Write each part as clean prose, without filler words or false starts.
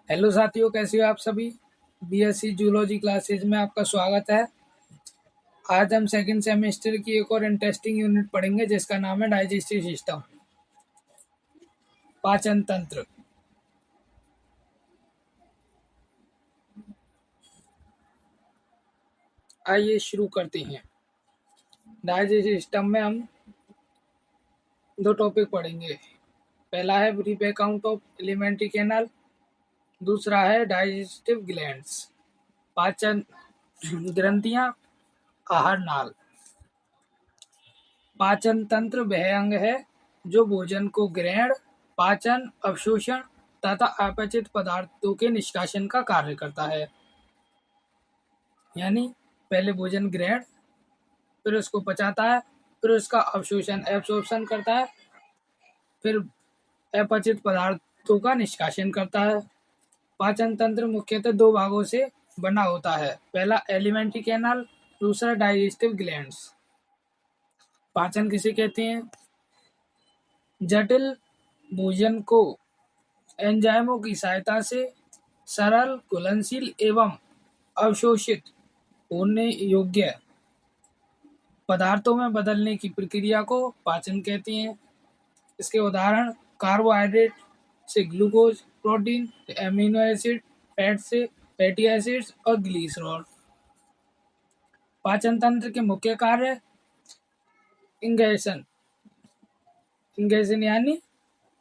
Hello साथियों, कैसे हो आप सभी। बीएससी जूलॉजी क्लासेज में आपका स्वागत है। आज हम सेकंड सेमेस्टर की एक और इंटरेस्टिंग यूनिट पढ़ेंगे जिसका नाम है डाइजेस्टिव सिस्टम, पाचन तंत्र। आइए शुरू करते हैं। डाइजेस्टिव सिस्टम में हम दो टॉपिक पढ़ेंगे। पहला है brief account of alimentary canal, दूसरा है डाइजेस्टिव ग्लैंड्स, पाचन ग्रंथियां, आहार नाल। पाचन तंत्र वह अंग है जो भोजन को ग्रहण, पाचन, अवशोषण तथा अपचित पदार्थों के निष्कासन का कार्य करता है। यानी पहले भोजन ग्रहण, फिर उसको पचाता है, फिर उसका अवशोषण एब्सॉर्प्शन करता है, फिर अपचित पदार्थों का निष्कासन करता है। पाचन तंत्र मुख्यतः दो भागों से बना होता है। पहला एलिमेंट्री कैनाल, दूसरा डाइजेस्टिव ग्लैंड्स। पाचन किसे कहते हैं? जटिल भोजन को एंजाइमों की सहायता से सरल, घुलनशील एवं अवशोषित होने योग्य पदार्थों में बदलने की प्रक्रिया को पाचन कहते हैं। इसके उदाहरण कार्बोहाइड्रेट से ग्लूकोज, प्रोटीन से एमिनो एसिड, फैट से फैटी एसिड्स और ग्लिसरॉल। पाचन तंत्र के मुख्य कार्य इंगेशन इंगेशन यानी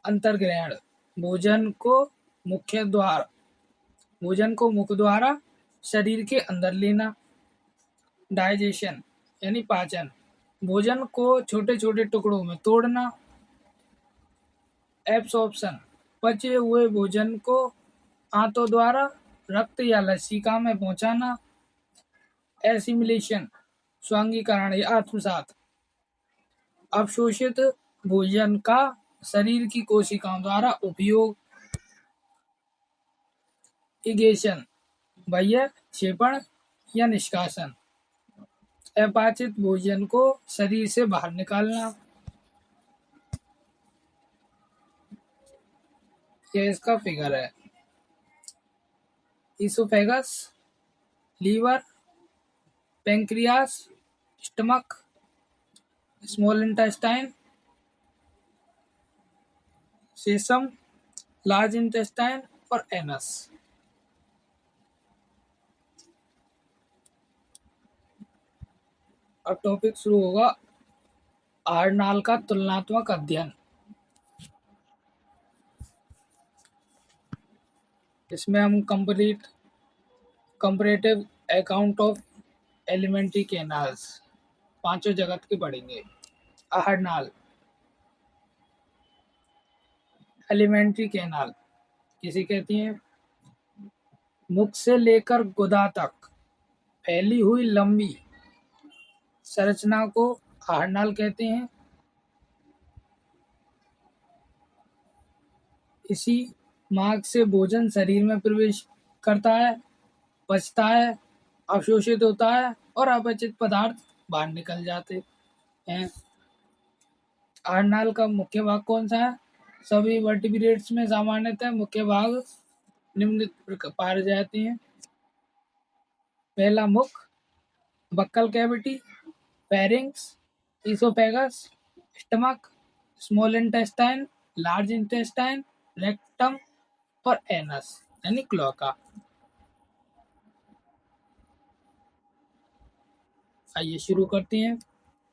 अंतर्ग्रहण, भोजन को भोजन को मुख द्वारा शरीर के अंदर लेना। डाइजेशन यानी पाचन, भोजन को छोटे छोटे टुकड़ों में तोड़ना। एब्सॉर्प्शन, पचे हुए भोजन को आंतों द्वारा रक्त या लसिका में पहुंचाना। एसिमिलेशन, स्वांगीकरण या आत्मसात, अवशोषित भोजन का शरीर की कोशिकाओं द्वारा उपयोग। इगेशन, बाह्य क्षेपण या निष्कासन, अपाचित भोजन को शरीर से बाहर निकालना। यह इसका फिगर है। Oesophagus, liver, pancreas, stomach, small intestine, caecum, large intestine और एनस। अब टॉपिक शुरू होगा आहार नाल का तुलनात्मक अध्ययन। इसमें हम comparative account of alimentary canals पांचों जगत के पढ़ेंगे। आहार नाल, एलिमेंट्री कैनाल किसे कहती हैं? मुख से लेकर गुदा तक फैली हुई लंबी संरचना को आहार नाल कहते हैं। इसी मार्ग से भोजन शरीर में प्रवेश करता है, पचता है, अवशोषित होता है और अपचित पदार्थ बाहर निकल जाते हैं। आहार नाल का मुख्य भाग कौन सा है? सभी वर्टिब्रेट्स में सामान्यतः मुख्य भाग निम्नलिखित प्रकार पाए जाते हैं। पहला मुख, buccal cavity, pharynx, oesophagus, stomach, small intestine, large intestine, rectum और एनस यानी क्लोअका। आइए शुरू करते हैं।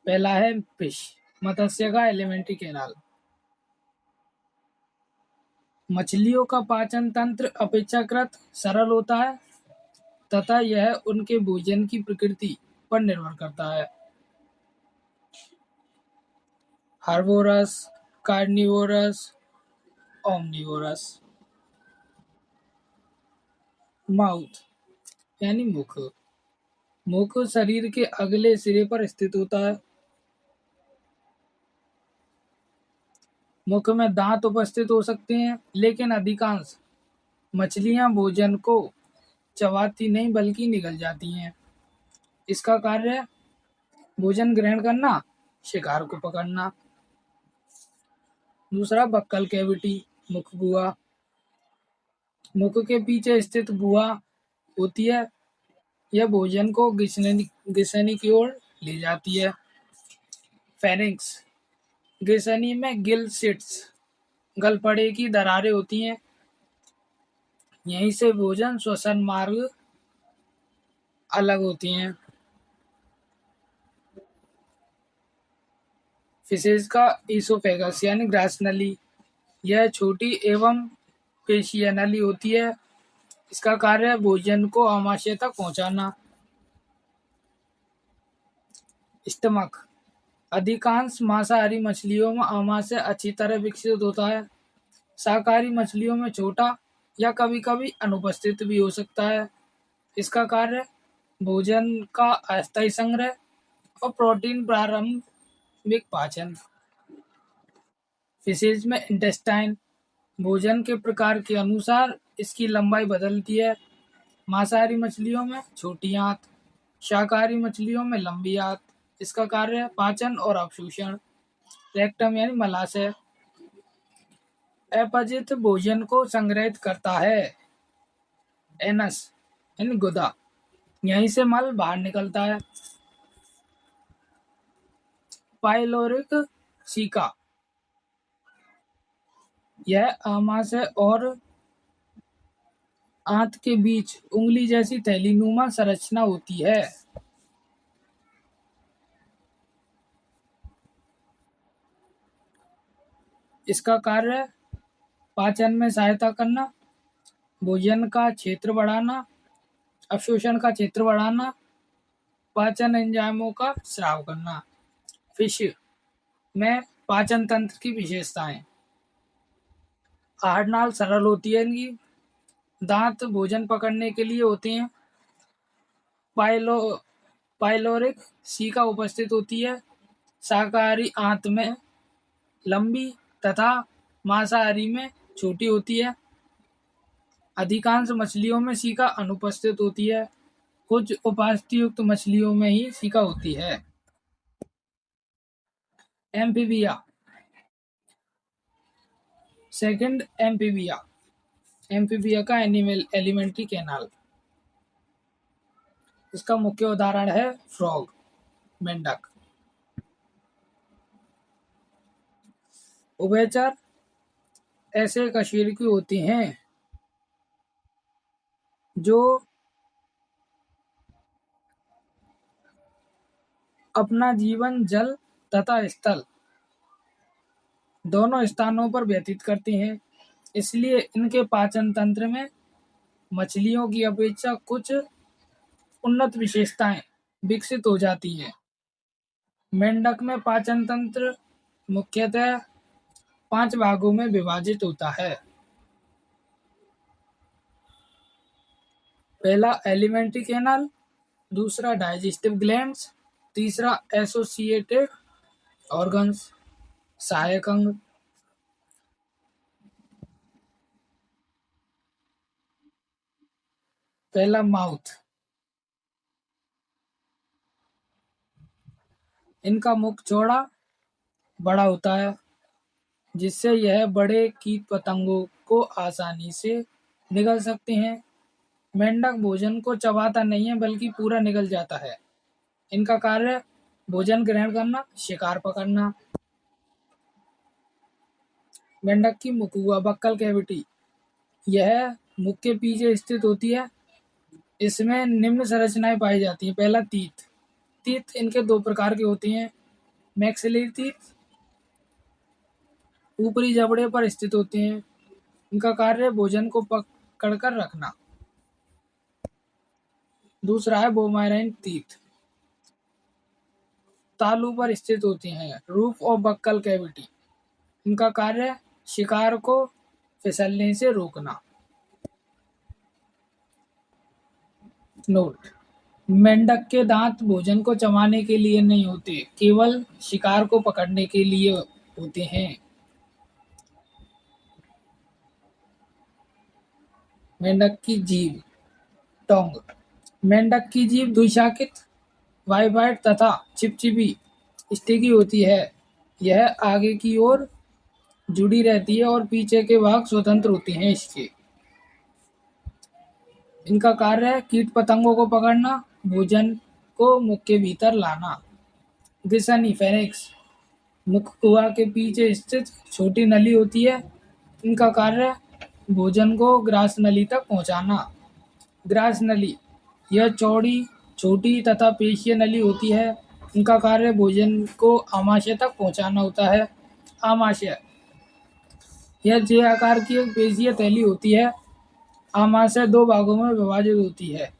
पहला है फिश, मत्स्य का एलिमेंट्री कैनाल। मछलियों का पाचन तंत्र अपेक्षाकृत सरल होता है तथा यह उनके भोजन की प्रकृति पर निर्भर करता है। हार्बोरस, कार्निवोरस, ओमनिवोरस। माउथ यानी मुख, मुख शरीर के अगले सिरे पर स्थित होता है। मुख में दांत उपस्थित हो सकते हैं, लेकिन अधिकांश मछलियां भोजन को चबाती नहीं बल्कि निगल जाती हैं। इसका कार्य भोजन ग्रहण करना, शिकार को पकड़ना। दूसरा बक्कल कैविटी, मुख गुहा। मुख के पीछे स्थित गुहा होती है। यह भोजन को ग्रसनी की ओर ले जाती है। फेरिंक्स, ग्रसनी में गिल सिट्स, गलफड़े की दरारें होती हैं। यहीं से भोजन श्वसन मार्ग अलग होती हैं। फिशेज का ईसोफेगस यानी ग्रास नली, यह छोटी एवं पेशीय नली होती है। इसका कार्य है भोजन को आमाशय तक पहुंचाना। स्टमक, अधिकांश मांसाहारी मछलियों में आमाशय अच्छी तरह विकसित होता है। शाकाहारी मछलियों में छोटा या कभी-कभी अनुपस्थित भी हो सकता है। इसका कार्य भोजन का अस्थायी संग्रह और प्रोटीन प्रारंभिक पाचन। फिशेज में इंटेस्टाइन, भोजन के प्रकार के अनुसार इसकी लंबाई बदलती है। मांसाहारी मछलियों में छोटी आंत, शाकाहारी मछलियों में लंबी आंत। इसका कार्य है पाचन और अवशोषण। रेक्टम यानी मलाशय, अपचित भोजन को संग्रहित करता है। एनस यानी गुदा, यहीं से मल बाहर निकलता है। पाइलोरिक सीका, यह आमाशय और आंत के बीच उंगली जैसी थैलीनुमा संरचना होती है। इसका कार्य पाचन में सहायता करना, भोजन का क्षेत्र बढ़ाना, अवशोषण का क्षेत्र बढ़ाना, पाचन एंजाइमों का स्राव करना। फिश में पाचन तंत्र की विशेषताएं, आहार नाल सरल होती है। इनकी दांत भोजन पकड़ने के लिए होते हैं। पाइलो पाइलोरिक सीका उपस्थित होती है। शाकाहारी आंत में लंबी तथा मांसाहारी में छोटी होती है। अधिकांश मछलियों में सीका अनुपस्थित होती है। कुछ उपास्थि युक्त मछलियों में ही सीका होती है। एम्फीबिया, सेकंड एम्फीबिया, एम्फीबिया का एलिमेंट्री कैनाल। इसका मुख्य उदाहरण है फ्रॉग, मेंढक। उभयचर ऐसे कशेरुकी होते हैं जो अपना जीवन जल तथा स्थल दोनों स्थानों पर व्यतीत करते हैं। इसलिए इनके पाचन तंत्र में मछलियों की अपेक्षा कुछ उन्नत विशेषताएं विकसित हो जाती हैं। मेंढक में पाचन तंत्र मुख्यतः 5 भागों में विभाजित होता है। पहला एलिमेंट्री कैनाल, दूसरा डाइजेस्टिव ग्लैंड्स, तीसरा एसोसिएटेड ऑर्गन्स, सहायक अंग। पहला माउथ, इनका मुख चौड़ा बड़ा होता है जिससे यह बड़े कीट पतंगों को आसानी से निगल सकते हैं। मेंढक भोजन को चबाता नहीं है बल्कि पूरा निगल जाता है। इनका कार्य भोजन ग्रहण करना, शिकार पकड़ना। मेंढक की मुखुआ बक्कल कैविटी, यह मुख के पीछे स्थित होती है। इसमें निम्न संरचनाएं पाई जाती हैं। पहला तीत, तीत इनके 2 प्रकार के होते हैं। मैक्सिलरी तीत ऊपरी जबड़े पर स्थित होते हैं। इनका कार्य भोजन को पकड़कर रखना। दूसरा है बोमाइराइन तीत, तालू पर स्थित होते हैं। रूफ ऑफ बक्कल कैविटी, इनका कार्य शिकार को फिसलने से रोकना। नोट, मेंढक के दांत भोजन को चबाने के लिए नहीं होते, केवल शिकार को पकड़ने के लिए होते हैं। मेंढक की जीभ, टोंग, मेंढक की जीभ द्विशाखित, वाइवाइट तथा चिपचिपी स्टिकी होती है। यह आगे की ओर जुड़ी रहती है और पीछे के भाग स्वतंत्र होते हैं। इसके इनका कार्य है कीट पतंगों को पकड़ना, भोजन को मुख के भीतर लाना। ग्रिसनी फेरिंक्स मुख गुहा के पीछे स्थित छोटी नली होती है। इनका कार्य भोजन को ग्रास नली तक पहुंचाना। ग्रास नली यह चौड़ी, छोटी तथा पेशीय नली होती है। इनका कार्य भोजन को आमाशय तक पहुंचाना होता है। आमाशय यह जे आकार की एक पेशीय थैली होती है। आमाशय दो भागों में विभाजित होती है।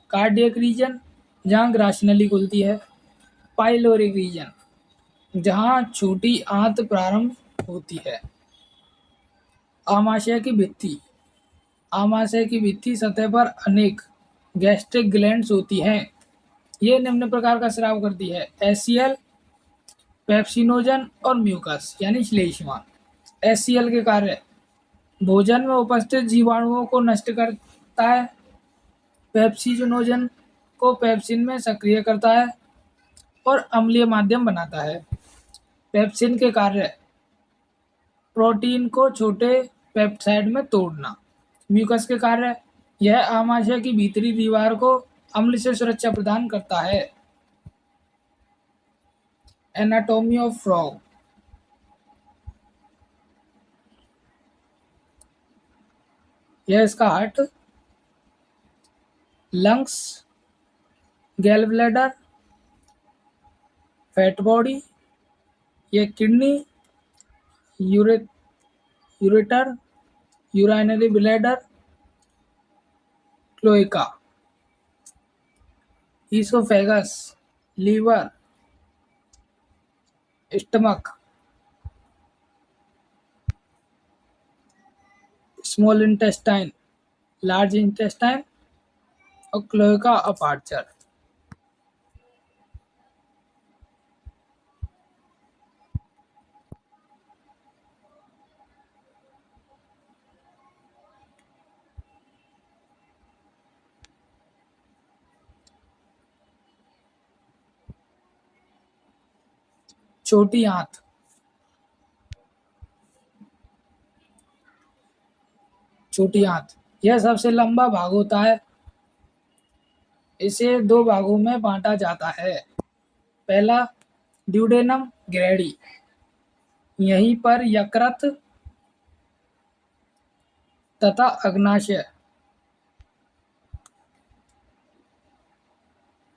कार्डियक रीजन जहाँ ग्रास नली खुलती है। पाइलोरिक रीजन जहाँ छोटी आंत प्रारंभ होती है। आमाशय की भित्ति आमाशय की भित्ति सतह पर अनेक गैस्ट्रिक ग्लैंड्स होती हैं। ये निम्न प्रकार का स्राव करती है: एसीएल, पेप्सिनोजन और म्यूकस यानी श्लेष्मा। एसीएल के कार्य भोजन में उपस्थित जीवाणुओं को नष्ट करता है। पेप्सिनोजन को पेप्सिन में सक्रिय करता है और अम्लीय माध्यम बनाता है। पेप्सिन के कार्य प्रोटीन को छोटे पेप्टाइड में तोड़ना। म्यूकस के कार्य यह आमाशय की भीतरी दीवार को अम्ल से सुरक्षा प्रदान करता है। एनाटॉमी ऑफ फ्रॉग यह इसका heart, lungs, gall bladder, fat body, यह kidney, ureter, urinary bladder, cloaca, oesophagus, liver, stomach, small intestine, large intestine और क्लोएका अपार्चर। छोटी आंत यह सबसे लंबा भाग होता है। इसे दो भागों में बांटा जाता है। पहला ड्यूडेनम ग्रैडी, यहीं पर यकृत तथा अग्नाशय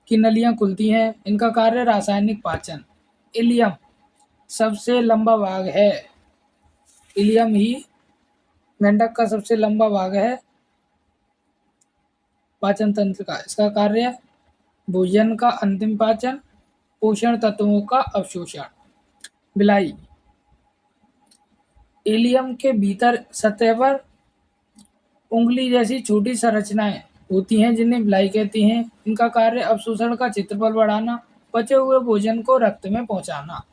की नलियां खुलती हैं। इनका कार्य रासायनिक पाचन। इलियम सबसे लंबा भाग है। इलियम ही मेंढक का सबसे लंबा भाग है पाचन तंत्र का। इसका कार्य भोजन का अंतिम पाचन, पोषण तत्वों का अवशोषण। बिलाई इलियम के भीतर सतह पर उंगली जैसी छोटी संरचनाएं होती हैं जिन्हें बिलाई कहती हैं। इनका कार्य अवशोषण का क्षेत्रफल बढ़ाना, बचे हुए भोजन को रक्त में पहुंचाना।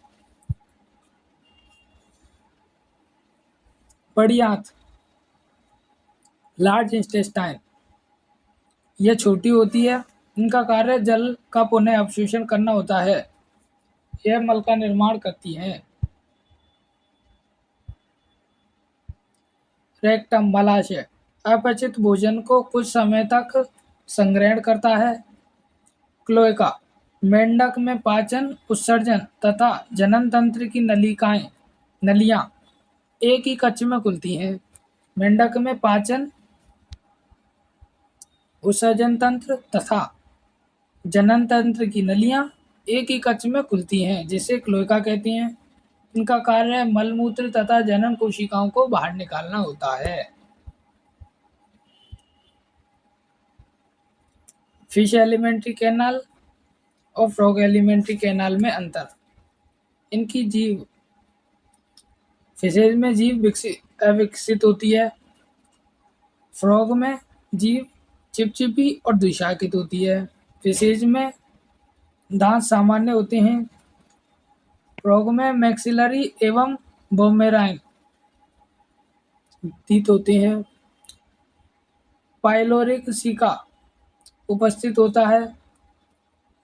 बड़ी आंत लार्ज इंटेस्टाइन यह छोटी होती है। इनका कार्य जल का पुनः अवशोषण करना होता है। यह मल का निर्माण करती है। रेक्टम मलाशय अपचित भोजन को कुछ समय तक संग्रहण करता है। क्लोएका मेंढक में पाचन, उत्सर्जन तथा जनन तंत्र की नलियां एक ही कक्ष में खुलती हैं। मेंढक में पाचन, उत्सर्जन तंत्र तथा जनन तंत्र की नलियां एक ही कक्ष में खुलती हैं, जिसे क्लोएका कहती हैं। इनका कार्य मलमूत्र तथा जनन कोशिकाओं को बाहर निकालना होता है। फिश एलिमेंट्री कैनाल और फ्रॉग एलिमेंट्री कैनाल में अंतर। इनकी जीव फिशेज में जीव अविकसित होती है। फ्रॉग में जीव चिपचिपी और द्विशाखित होती है। फिशेज में दांत सामान्य होते हैं। फ्रॉग में मैक्सिलरी एवं बोमेराइन दांत होते हैं। पाइलोरिक सिका उपस्थित होता है,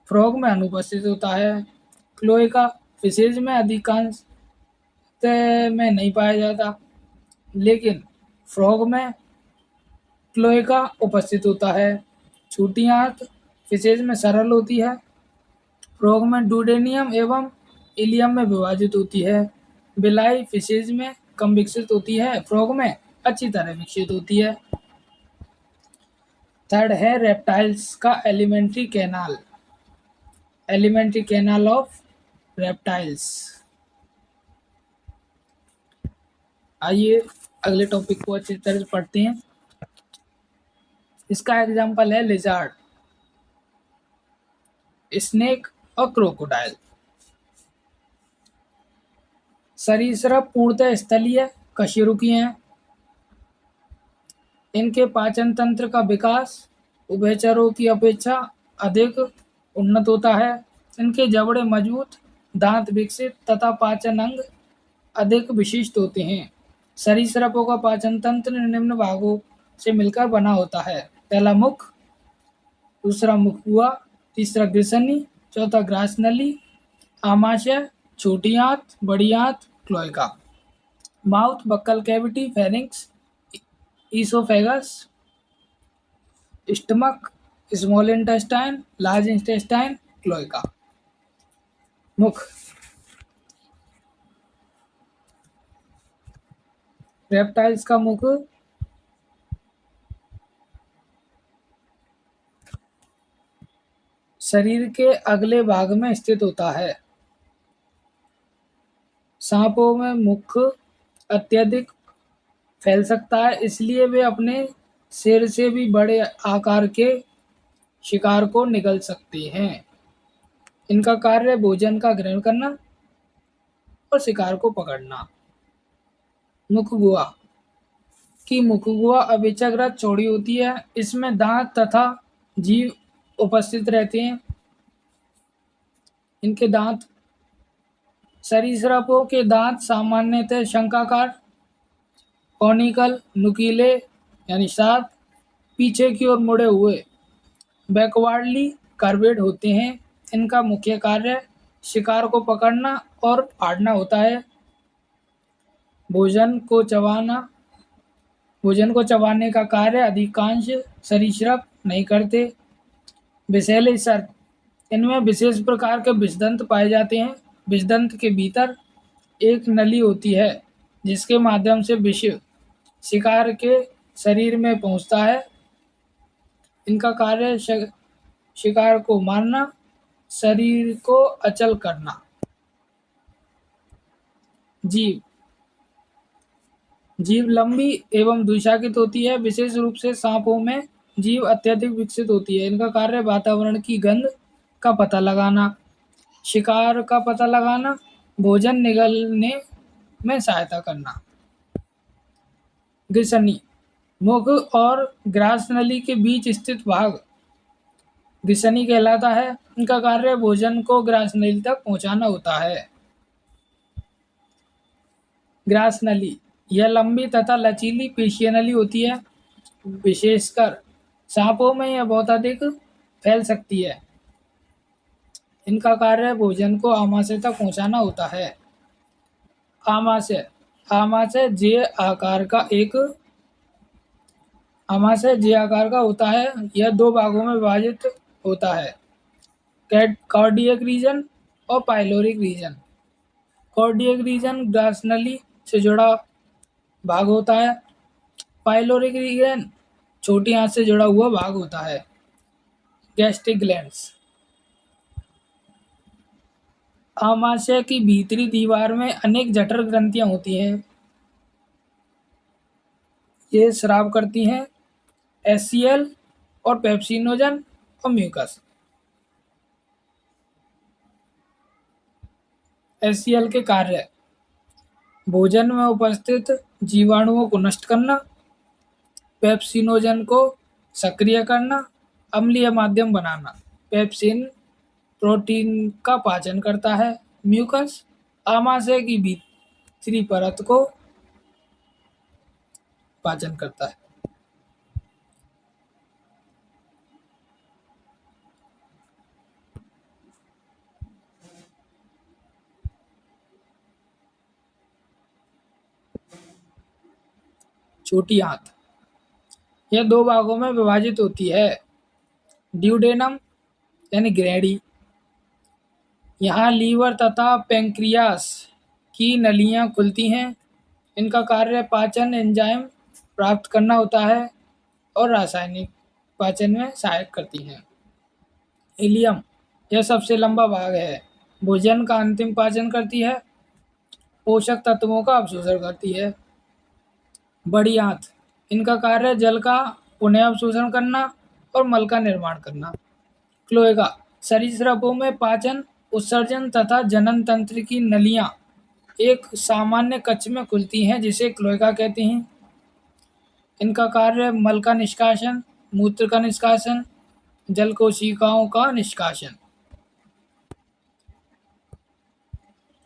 फ्रॉग में अनुपस्थित होता है। क्लोएका फिशेज में अधिकांश में नहीं पाया जाता, लेकिन फ्रॉग में क्लोएका उपस्थित होता है। छोटी आंत फिशेज में सरल होती है। फ्रॉग में डुडेनियम एवं इलियम में विभाजित होती है। बिलाई फिशेज में कम विकसित होती है, फ्रॉग में अच्छी तरह विकसित होती है। थर्ड है रेप्टाइल्स का एलिमेंट्री कैनाल ऑफ रेप्टाइल्स। आइए अगले टॉपिक को अच्छी तरह से पढ़ते हैं। इसका एग्जाम्पल है लिजार्ड, स्नेक और क्रोकोडाइल। सरीसृप पूर्णतः स्थलीय कशेरुकी हैं। इनके पाचन तंत्र का विकास उभयचरों की अपेक्षा अधिक उन्नत होता है। इनके जबड़े मजबूत, दांत विकसित तथा पाचन अंग अधिक विशिष्ट होते हैं। सरीसृपों का पाचन तंत्र निम्न भागों से मिलकर बना होता है। पहला मुख, दूसरा मुखुआ, तीसरा ग्रिसनी, चौथा ग्रास नली, आमाशय, छोटी आंत, बड़ी आंत, cloaca. Mouth, buccal cavity, pharynx, oesophagus, stomach, small intestine, large intestine, cloaca. मुख, रेप्टाइल्स का मुख शरीर के अगले भाग में स्थित होता है। सांपों में मुख अत्यधिक फैल सकता है, इसलिए वे अपने सिर से भी बड़े आकार के शिकार को निगल सकते हैं। इनका कार्य भोजन का ग्रहण करना और शिकार को पकड़ना। मुखगुआ की मुखगुआ अपेक्षाकृत चौड़ी होती है। इसमें दांत तथा जीभ उपस्थित रहते हैं। इनके दांत, सरीसृपों के दांत सामान्यतः शंखाकार, कॉनिकल, नुकीले यानी शार्प, पीछे की ओर मुड़े हुए, बैकवर्डली कर्वेड होते हैं। इनका मुख्य कार्य शिकार को पकड़ना और फाड़ना होता है। भोजन को चबाना भोजन को चबाने का कार्य अधिकांश सरीसृप नहीं करते। विषैले सर्प, इनमें विशेष प्रकार के विषदंत पाए जाते हैं। विषदंत के भीतर एक नली होती है जिसके माध्यम से विष शिकार के शरीर में पहुंचता है। इनका कार्य शिकार को मारना, शरीर को अचल करना। जीभ, जीभ लंबी एवं द्विशाखित होती है। विशेष रूप से सांपों में जीभ अत्यधिक विकसित होती है। इनका कार्य वातावरण की गंध का पता लगाना, शिकार का पता लगाना, भोजन निगलने में सहायता करना। ग्रिसनी, मुख और ग्रास नली के बीच स्थित भाग ग्रिसनी कहलाता है। इनका कार्य भोजन को ग्रास नली तक पहुंचाना होता है। ग्रास नली, यह लंबी तथा लचीली पेशीय नली होती है। विशेषकर सांपों में यह बहुत अधिक फैल सकती है। इनका कार्य भोजन को आमाशय तक पहुंचाना होता है। आमाशय, आमाशय जे आकार का एक आमाशय जे आकार का होता है। यह दो भागों में विभाजित होता है, कार्डियक रीजन और पाइलोरिक रीजन। कार्डियक रीजन ग्रास नली से जुड़ा भाग होता है। पाइलोरिक रीजन छोटी आंत से जुड़ा हुआ भाग होता है। गैस्ट्रिक ग्लैंड्स, आमाशय की भीतरी दीवार में अनेक जठर ग्रंथियां होती हैं। ये स्राव करती हैं एचसीएल और पेप्सिनोजन और म्यूकस। एचसीएल के कार्य: भोजन में उपस्थित जीवाणुओं को नष्ट करना, पेप्सिनोजन को सक्रिय करना, अम्लीय माध्यम बनाना। पेप्सिन प्रोटीन का पाचन करता है। म्यूकस आमाशय की भीतरी परत को पाचन करता है। छोटी आंत, यह दो भागों में विभाजित होती है। ड्यूडेनम यानी ग्रैंडी, यहाँ लीवर तथा पैंक्रियास की नलियाँ खुलती हैं। इनका कार्य पाचन एंजाइम प्राप्त करना होता है और रासायनिक पाचन में सहायक करती हैं। इलियम, यह सबसे लंबा भाग है, भोजन का अंतिम पाचन करती है, पोषक तत्वों का अवशोषण करती है। बड़ी आंत, इनका कार्य जल का पुनः अवशोषण करना और मल का निर्माण करना। क्लोएका, सरीसृपों में पाचन, उत्सर्जन तथा जनन तंत्र की नलियां एक सामान्य कक्ष में खुलती हैं जिसे क्लोएका कहते हैं। इनका कार्य मल का निष्कासन, मूत्र का निष्कासन, जल कोशिकाओं का निष्कासन।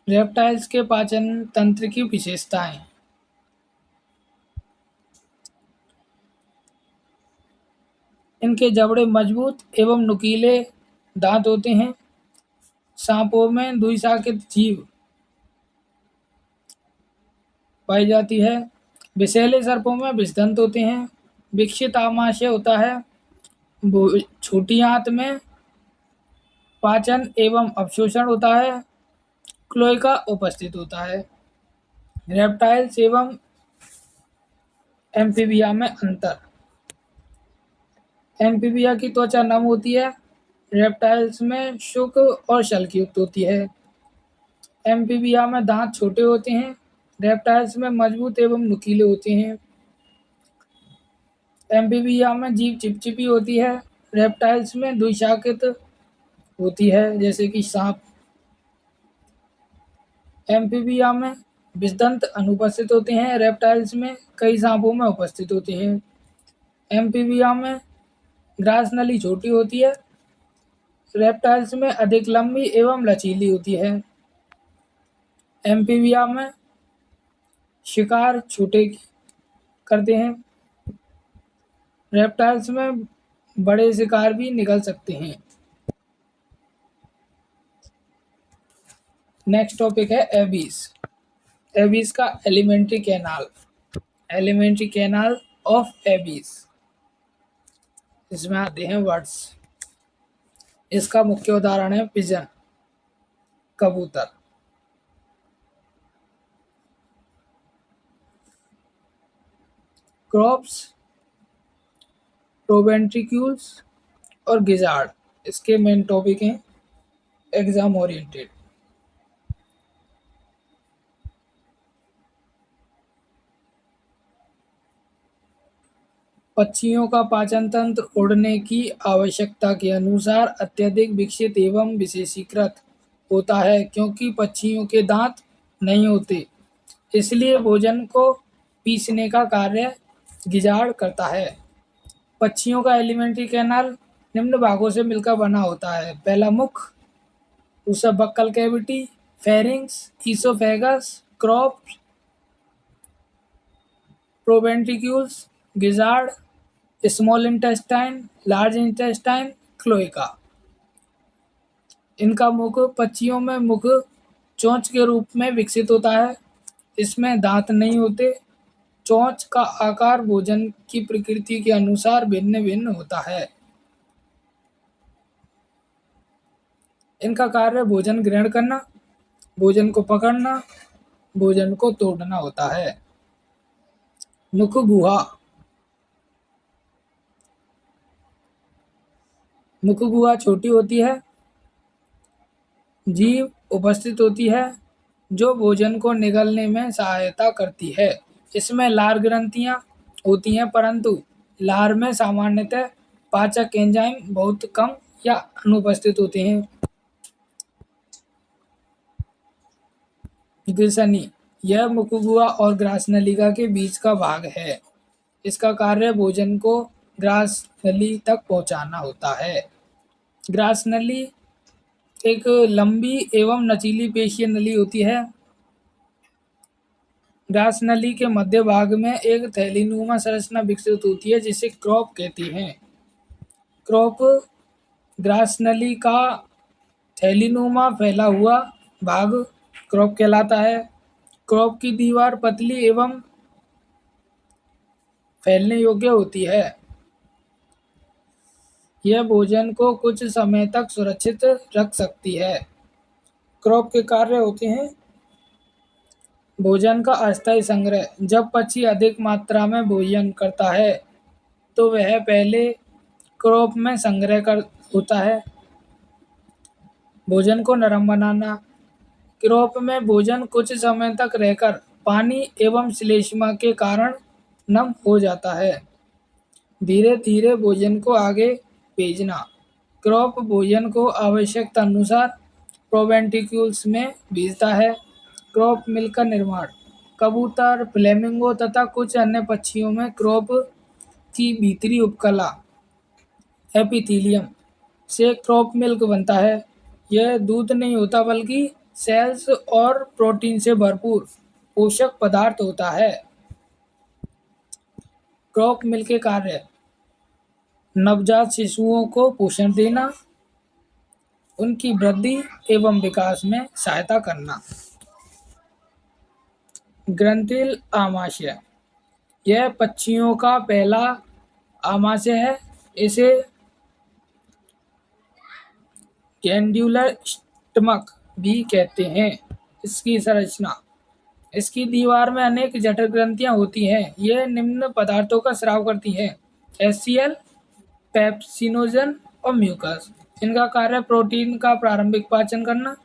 रेप्टाइल्स के पाचन तंत्र की विशेषताएं। इनके जबड़े मजबूत एवं नुकीले दांत होते हैं। सांपों में द्विशाखित जीभ पाई जाती है। विषैले सर्पों में विषदंत होते हैं। विकसित आमाशय होता है। छोटी आंत में पाचन एवं अवशोषण होता है। क्लोएका उपस्थित होता है। रेप्टाइल्स एवं एम्फीबिया में अंतर। एम्फीबिया की त्वचा नम होती है। रेप्टाइल्स में शुष्क और शल्क युक्त होती है। एम्फीबिया में दांत छोटे होते हैं। रेप्टाइल्स में मजबूत एवं नुकीले होते हैं। एम्फीबिया में जीभ चिपचिपी होती है। रेप्टाइल्स में द्विशाखित होती है जैसे कि सांप। एम्फीबिया में विषदंत अनुपस्थित होते हैं। रेप्टाइल्स में कई सांपों में उपस्थित होते हैं। एम्फीबिया में ग्रास नली छोटी होती है। रेप्टाइल्स में अधिक लंबी एवं लचीली होती है। एम्फीबिया में शिकार छोटे करते हैं। रेप्टाइल्स में बड़े शिकार भी निकल सकते हैं। नेक्स्ट टॉपिक है एबीज। एबीज का alimentary canal. Alimentary canal of Abies, इसमें आते हैं वर्ड्स। इसका मुख्य उदाहरण है पिजन, कबूतर। क्रॉप्स, प्रोवेंट्रिक्यूल्स और गिजार्ड इसके मेन टॉपिक हैं एग्जाम ओरिएंटेड। पक्षियों का पाचन तंत्र उड़ने की आवश्यकता के अनुसार अत्यधिक विकसित एवं विशेषीकृत होता है। क्योंकि पक्षियों के दांत नहीं होते, इसलिए भोजन को पीसने का कार्य गिजाड़ करता है। पक्षियों का एलिमेंट्री कैनाल निम्न भागों से मिलकर बना होता है। पहला मुख, दूसरा buccal cavity, pharynx, oesophagus, crops, proventriculus, gizzard, small intestine, large intestine, cloaca. इनका मुख पक्षियों में मुख चोंच के रूप में विकसित होता है। इसमें दांत नहीं होते। चोंच का आकार भोजन की प्रकृति के अनुसार भिन्न भिन्न होता है। इनका कार्य भोजन ग्रहण करना, भोजन को पकड़ना, भोजन को तोड़ना होता है। मुख गुहा। मुख गुहा छोटी होती है। जीभ उपस्थित होती है जो भोजन को निगलने में सहायता करती है। इसमें लार ग्रंथियां होती हैं, परंतु लार में सामान्यतः पाचक एंजाइम बहुत कम या अनुपस्थित होते हैं। ग्रिसनी, यह मुखगुहा और ग्रास नलिका के बीच का भाग है। इसका कार्य भोजन को ग्रास नली तक पहुंचाना होता है। ग्रास नली एक लंबी एवं नचीली पेशीय नली होती है। ग्रास नली के मध्य भाग में एक थैलीनुमा संरचना विकसित होती है जिसे क्रॉप कहती हैं। क्रॉप ग्रास नली का थैलीनुमा फैला हुआ भाग क्रॉप कहलाता है। क्रॉप की दीवार पतली एवं फैलने योग्य होती है। यह भोजन को कुछ समय तक सुरक्षित रख सकती है। क्रॉप के कार्य होते हैं भोजन का अस्थायी संग्रह। जब पक्षी अधिक मात्रा में भोजन करता है तो वह पहले क्रॉप में संग्रह कर होता है। भोजन को नरम बनाना। क्रॉप में भोजन कुछ समय तक रहकर पानी एवं श्लेष्मा के कारण नम हो जाता है। धीरे धीरे भोजन को आगे भेजना। क्रॉप भोजन को आवश्यकता अनुसार प्रोवेंटिक्यूल्स में भेजता है। क्रॉप मिल्क का निर्माण। कबूतर, फ्लेमिंगो तथा कुछ अन्य पक्षियों में क्रॉप की भीतरी उपकला एपिथीलियम से क्रॉप मिल्क बनता है। यह दूध नहीं होता बल्कि सेल्स और प्रोटीन से भरपूर पोषक पदार्थ होता है। क्रॉप मिल्क के कार्य नवजात शिशुओं को पोषण देना, उनकी वृद्धि एवं विकास में सहायता करना। ग्रंथिल आमाशय। यह पक्षियों का पहला आमाशय है। इसे ग्लैंड्यूलर स्टमक भी कहते हैं। इसकी संरचना। इसकी दीवार में अनेक जठर ग्रंथियां होती हैं। ये निम्न पदार्थों का स्राव करती हैं: HCl, पेप्सिनोजन और म्यूकस। इनका कार्य प्रोटीन का प्रारंभिक पाचन करना,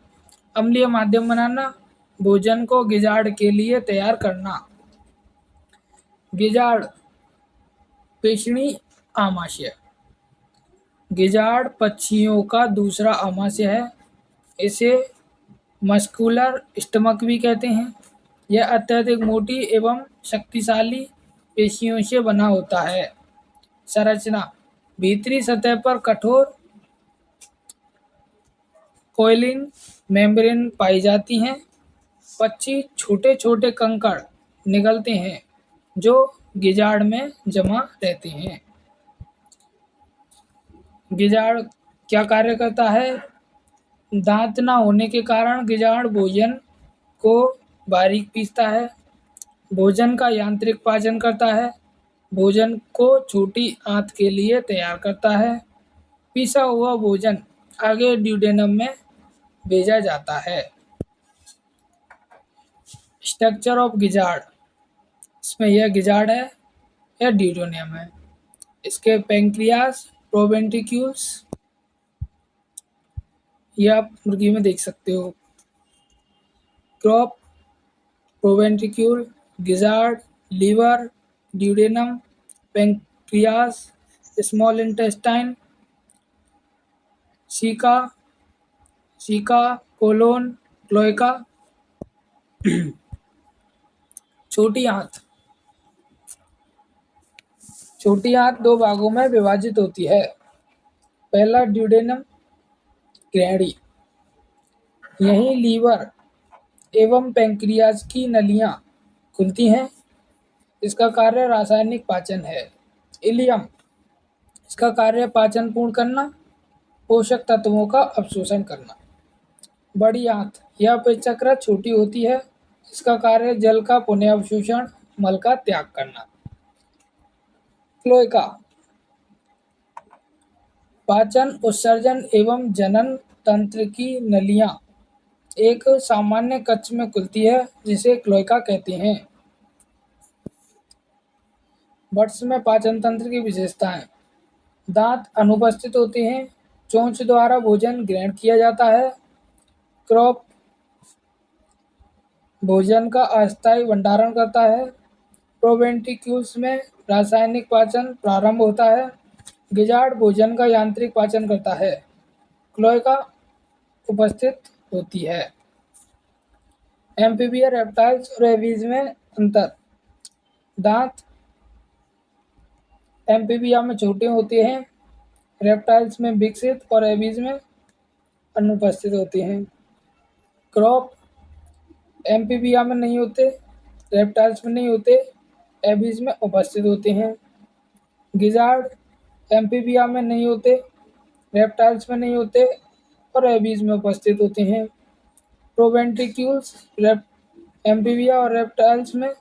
अम्लीय माध्यम बनाना, भोजन को गिजाड़ के लिए तैयार करना। गिजाड़ पेषणी आमाशय। गिजाड़ पक्षियों का दूसरा आमाशय है। इसे मस्कुलर स्टमक भी कहते हैं। यह अत्यधिक मोटी एवं शक्तिशाली पेशियों से बना होता है। संरचना। भीतरी सतह पर कठोर कोइलिन मेम्ब्रेन पाई जाती हैं। पक्षी छोटे छोटे कंकड़ निगलते हैं जो गिजाड़ में जमा रहते हैं। गिजाड़ क्या कार्य करता है? दांत न होने के कारण गिजाड़ भोजन को बारीक पीसता है। भोजन का यांत्रिक पाचन करता है। भोजन को छोटी आंत के लिए तैयार करता है। पीसा हुआ भोजन आगे ड्यूडेनम में भेजा जाता है। स्ट्रक्चर ऑफ गिजाड़। इसमें यह गिजाड़ है, यह ड्यूडेनम है। इसके पैंक्रियास, प्रोवेंट्रिक्यूल्स, ये आप मुर्गी में देख सकते हो। Crop, proventriculus, gizzard, liver, duodenum, pancreas, small intestine, caeca, colon, cloaca. छोटी आंत। छोटी आंत दो भागों में विभाजित होती है। पहला ड्यूडेनम, ग्रहणी। यहीं लीवर एवं पैंक्रियाज की नलियां खुलती हैं। इसका कार्य रासायनिक पाचन है। इलियम। इसका कार्य पाचन पूर्ण करना, पोषक तत्वों का अवशोषण करना। बड़ी आंत। यह अपेक्षाकृत छोटी होती है। इसका कार्य जल का पुनः अवशोषण, मल का त्याग करना। क्लोएका। पाचन, उत्सर्जन एवं जनन तंत्र की नलियां एक सामान्य कक्ष में खुलती है जिसे क्लोएका कहते हैं। बट्स में पाचन तंत्र की विशेषताएं। दांत अनुपस्थित होते हैं। चोंच द्वारा भोजन ग्रहण किया जाता है। क्रॉप भोजन का अस्थायी भंडारण करता है। प्रोवेंट्रिक्यूल्स में रासायनिक पाचन प्रारंभ होता है। गिजार्ड भोजन का यांत्रिक पाचन करता है। क्लोएका उपस्थित होती है। एम्फीबिया, रेप्टाइल्स और एवीज में अंतर। दांत एम्फीबिया में छोटे होते हैं, रेप्टाइल्स में विकसित और एवीज में अनुपस्थित होते हैं। क्रॉप एम्फीबिया में नहीं होते, रेप्टाइल्स में नहीं होते, एवीज में उपस्थित होते हैं। गिजार्ड एम्फीबिया में नहीं होते, रेप्टाइल्स में नहीं होते और एवीज में उपस्थित होते हैं। प्रोवेंट्रिक्यूल्स एम्फीबिया और रेप्टाइल्स में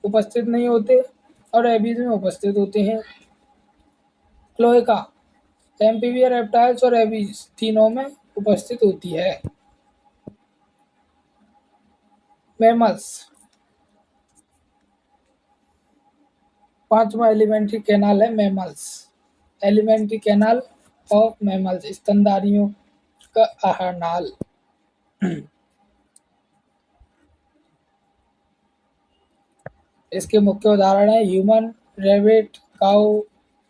उपस्थित नहीं होते, और रेबीज में उपस्थित होते हैं। क्लोएका एम्फीबिया, रेप्टाइल्स और रेबीज तीनों में उपस्थित होती है। मैमल्स, पांचवा एलिमेंट्री कैनाल है mammals. Alimentary canal of mammals, स्तनधारियों का आहार नाल। इसके मुख्य उदाहरण है ह्यूमन, रैबिट, काऊ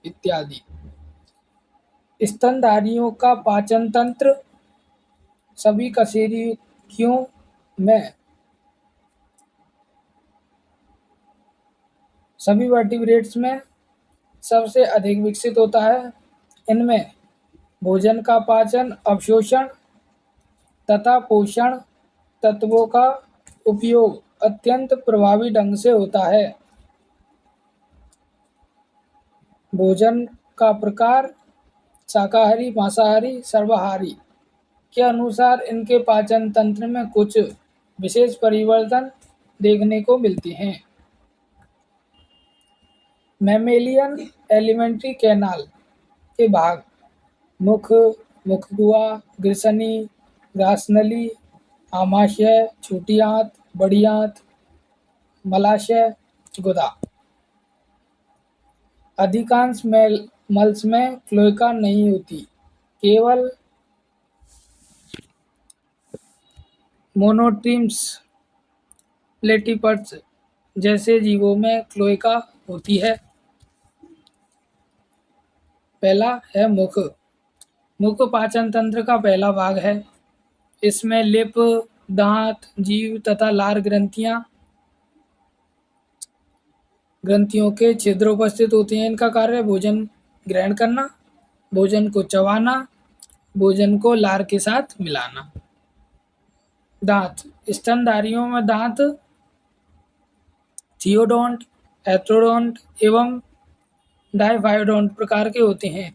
इत्यादि। स्तनधारियों का पाचन तंत्र सभी कशेरुकियों में, सभी वर्टिब्रेट्स में सबसे अधिक विकसित होता है। इनमें भोजन का पाचन, अवशोषण तथा पोषण तत्वों का उपयोग अत्यंत प्रभावी ढंग से होता है। भोजन का प्रकार शाकाहारी, मांसाहारी, सर्वाहारी के अनुसार इनके पाचन तंत्र में कुछ विशेष परिवर्तन देखने को मिलते हैं। मैमेलियन एलिमेंट्री कैनाल के भाग मुख, मुखगुआ, ग्रसनी, ग्रासनली, आमाशय, छोटी आंत, बड़ी आंत, मलाशय, गुदा। अधिकांश मैमल्स में क्लोएका नहीं होती। केवल मोनोट्रीम्स, प्लेटिपड्स जैसे जीवों में क्लोएका होती है। पहला है मुख। मुख पाचन तंत्र का पहला भाग है। इसमें लिप, दांत, जीभ तथा लार ग्रंथियों के छिद्र उपस्थित होते हैं। इनका कार्य है भोजन ग्रहण करना, भोजन को चबाना, भोजन को लार के साथ मिलाना। दांत, स्तनधारियों में दांत थियोडोंट, एर्थोडोंट एवं डायफाइडोंट प्रकार के होते हैं।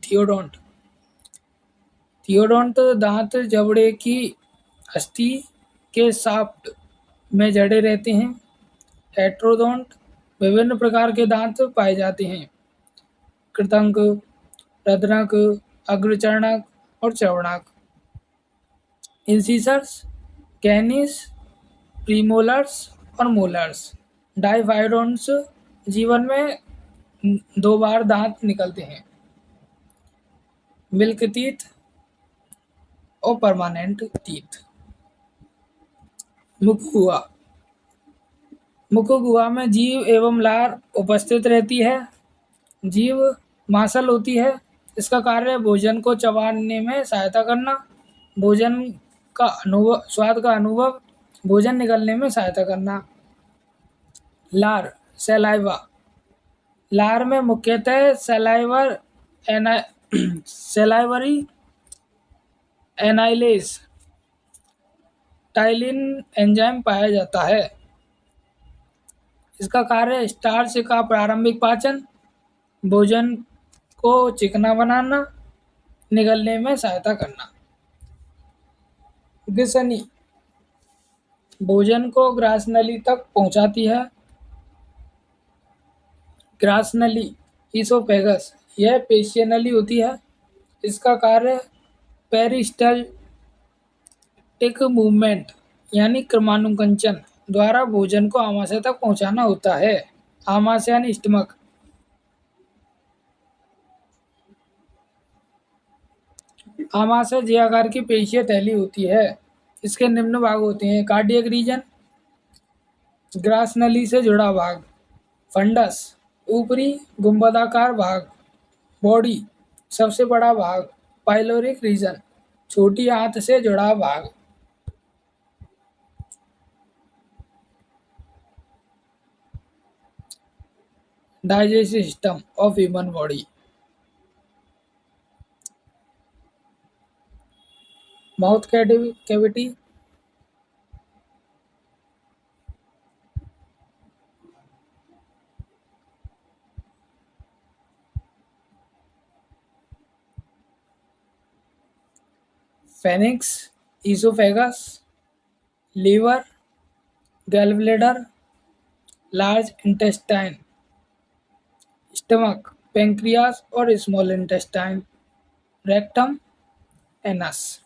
थियोडोंट दांत जबड़े की अस्थि के शाफ्ट में जड़े रहते हैं। हेट्रोडोंट विभिन्न प्रकार के दांत पाए जाते हैं। कृंतक, रद्रक, अग्रचर्णक और चर्वणक। इंसिसर्स, कैनिस, प्रीमोलर्स और मोलर्स। डायफाइडोंट्स जीवन में 2 बार दांत निकलते हैं। मिल्क टीथ और परमानेंट टीथ। मुखगुहा, मुखगुहा में जीभ एवं लार उपस्थित रहती है। जीभ मांसल होती है। इसका कार्य है भोजन को चबाने में सहायता करना, भोजन का अनुभव, स्वाद का अनुभव, भोजन निगलने में सहायता करना। लार, सैलाइवा। लार में मुख्यतः सैलाइवरी एनाइलेज टाइलिन एंजाइम पाया जाता है। इसका कार्य है स्टार्च का प्रारंभिक पाचन, भोजन को चिकना बनाना, निगलने में सहायता करना। ग्रसनी भोजन को ग्रासनली तक पहुंचाती है। ग्रासनली ईसोफेगस, यह पेशीय नली होती है। इसका कार्य पेरिस्टल्टिक मूवमेंट यानी क्रमानुकंचन द्वारा भोजन को आमाशय तक पहुंचाना होता है। आमाशय यानी स्टमक। आमाशय जियाकार की पेशीय थैली होती है। इसके निम्न भाग होते हैं। कार्डियक रीजन, ग्रासनली से जुड़ा भाग। फंडस, ऊपरी गुंबदाकार भाग। बॉडी, सबसे बड़ा भाग। पाइलोरिक रीजन, छोटी आंत से जुड़ा भाग। Digestive system of human body. Mouth cavity, pharynx, oesophagus, liver, gall bladder, large intestine. Stomach, pancreas और small intestine, rectum, anus.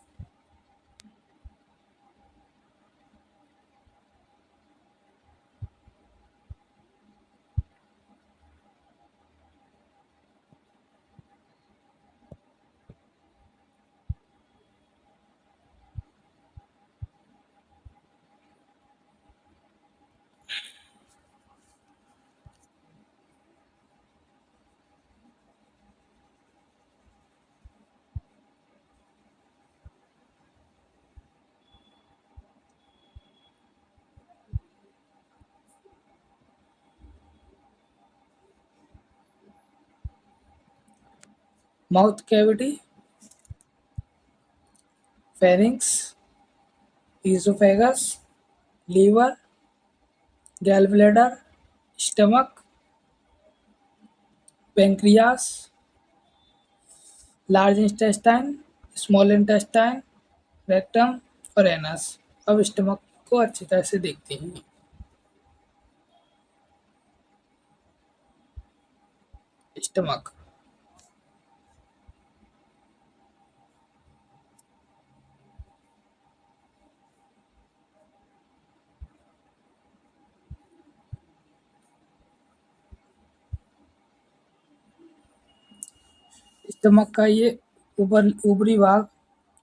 Mouth cavity, pharynx, oesophagus, liver, gall bladder, stomach, pancreas, large intestine, small intestine, rectum और anus. अब stomach को अच्छी तरह से देखते हैं। Stomach, stomach का ये ऊपर ऊपरी भाग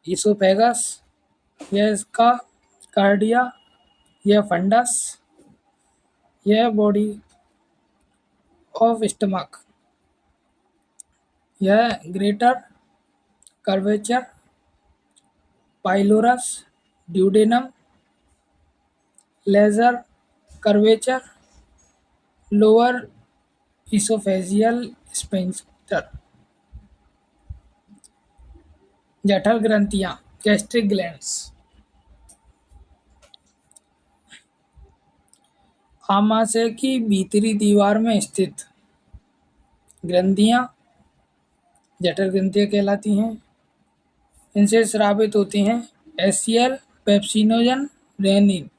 ईसोफेगस, यह इसका कार्डिया, यह फंडस, यह बॉडी ऑफ स्टमक, यह greater curvature, pylorus, duodenum, lesser curvature, lower oesophageal sphincter. जठर ग्रंथियां, गैस्ट्रिक ग्लैंड्स। आमाशय की भीतरी दीवार में स्थित ग्रंथियां जठर ग्रंथियां कहलाती हैं। इनसे स्रावित होती हैं एचसीएल, पेप्सिनोजन, रेनिन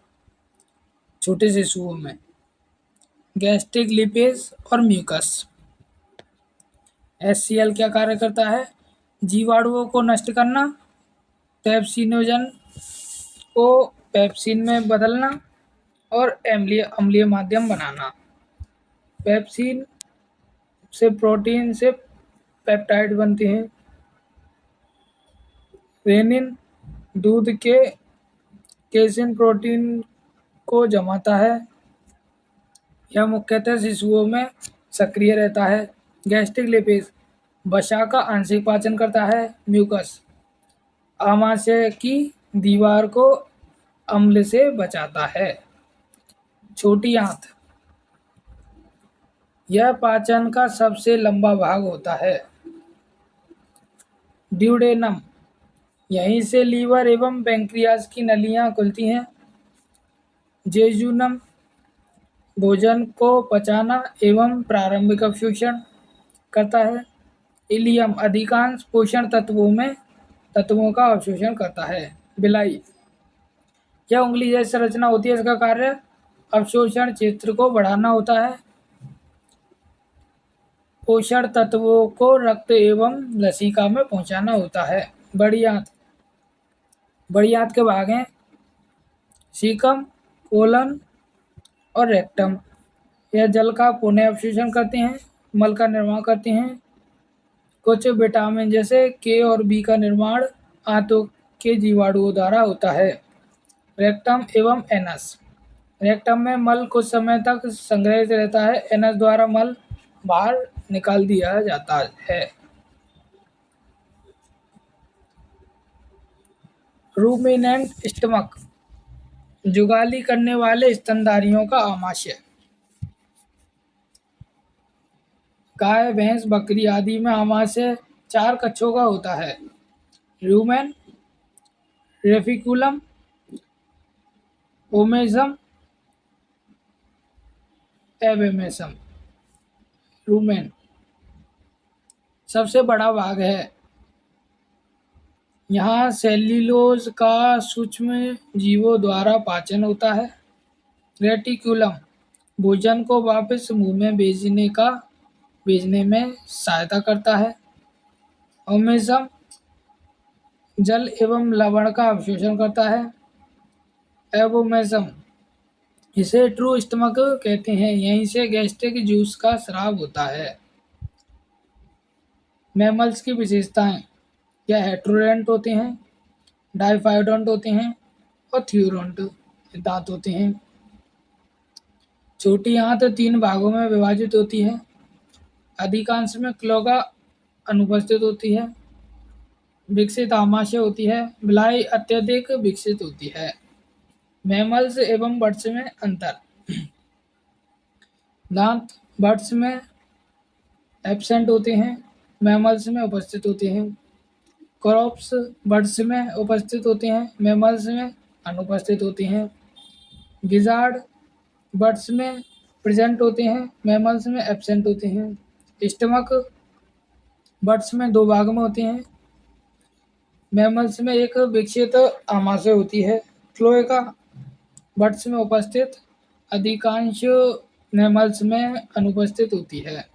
छोटे शिशुओं में, गैस्ट्रिक लिपेज और म्यूकस। एचसीएल क्या कार्य करता है? जीवाणुओं को नष्ट करना, पेप्सिनोजन को पेप्सिन में बदलना और अम्लीय माध्यम बनाना। पेप्सिन से प्रोटीन से पेप्टाइड बनते हैं। रेनिन दूध के केसिन प्रोटीन को जमाता है। यह मुख्यतः शिशुओं में सक्रिय रहता है। गैस्ट्रिक लिपेज वसा का आंशिक पाचन करता है। म्यूकस आमाशय की दीवार को अम्ल से बचाता है। छोटी आंत यह पाचन का सबसे लंबा भाग होता है। ड्यूडेनम यहीं से लीवर एवं पेंक्रियाज की नलियां खुलती हैं। जेजुनम भोजन को पचाना एवं प्रारंभिक अवशोषण करता है। इलियम अधिकांश पोषण तत्वों का अवशोषण करता है। बिलाई यह उंगली जैसी संरचना होती है। इसका कार्य अवशोषण क्षेत्र को बढ़ाना होता है। पोषण तत्वों को रक्त एवं लसिका में पहुंचाना होता है। बड़ी आंत के भाग हैं सीकम, कोलन और रेक्टम। यह जल का पुनः अवशोषण करते हैं, मल का निर्माण करते हैं। कुछ विटामिन जैसे के और बी का निर्माण आंतों के जीवाणुओं द्वारा होता है। रेक्टम एवं एनस रेक्टम में मल कुछ समय तक संग्रहित रहता है। एनस द्वारा मल बाहर निकाल दिया जाता है। रूमिनेंट स्टमक जुगाली करने वाले स्तनधारियों का आमाशय। गाय, भैंस, बकरी आदि में आमाशय 4 कक्षों का होता है। Rumen, reticulum, omasum, abomasum. रूमेन सबसे बड़ा भाग है। यहाँ सेल्यूलोज का सूक्ष्म जीवों द्वारा पाचन होता है। रेटिकुलम भोजन को वापस मुंह में भेजने में सहायता करता है। ओमेजम जल एवं लवण का अवशोषण करता है। एबोमेजम इसे ट्रू स्टमक कहते हैं, यहीं से गैस्ट्रिक जूस का स्राव होता है। मैमल्स की विशेषताएं, यह हेट्रोडोंट होते हैं, डाइफाइडोंट होते हैं और थ्यूरोंट दांत होते हैं। छोटी आंत 3 भागों में विभाजित होती है। अधिकांश में क्लोगा अनुपस्थित होती है। विकसित आमाशय होती है। बिलाई अत्यधिक विकसित होती है। मैमल्स एवं बर्ड्स में अंतर। दांत बर्ड्स में एब्सेंट होते हैं, मैमल्स में उपस्थित होते हैं। क्रॉप्स बर्ड्स में उपस्थित होते हैं, मैमल्स में अनुपस्थित होते हैं। गिजार्ड बर्ड्स में प्रेजेंट होते हैं, मैमल्स में एब्सेंट होते हैं। स्टमक बर्ड्स में 2 भाग में होते हैं, मैमल्स में एक विकसित आमाशय होती है। क्लोएका बर्ड्स में उपस्थित, अधिकांश मैमल्स में अनुपस्थित होती है।